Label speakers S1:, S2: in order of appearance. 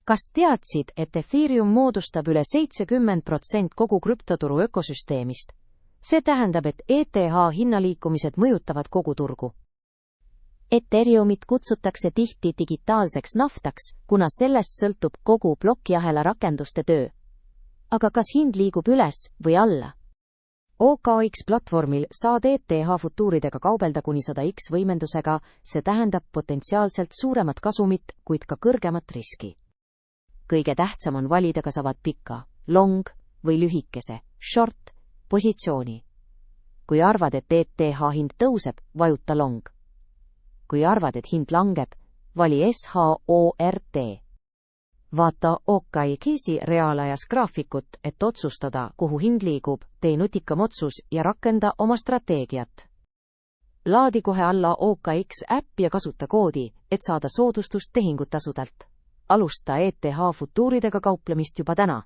S1: Kas teadsid, et Ethereum moodustab üle 70% kogu krüptoturu ökosüsteemist? See tähendab, et ETH hinnaliikumised mõjutavad kogu turgu.
S2: Ethereumit kutsutakse tihti digitaalseks naftaks, kuna sellest sõltub kogu plokiahela rakenduste töö. Aga kas hind liigub üles või alla?
S1: OKX platvormil saad ETH futuuridega kaubelda kuni 100x võimendusega, see tähendab potentsiaalselt suuremat kasumit, kuid ka kõrgemat riski. Kõige tähtsam on valida, kas avad pika, long või lühikese, short positsiooni. Kui arvad, et ETH hind tõuseb, vajuta long. Kui arvad, et hind langeb, vali SHORT. Vaata OKX-i reaalajas graafikut, et otsustada, kuhu hind liigub, tee nutikam otsus ja rakenda oma strateegiat. Laadi kohe alla OKX äpp ja kasuta koodi, et saada soodustust tehingutasudelt. Alusta ETH futuuridega kauplemist juba täna.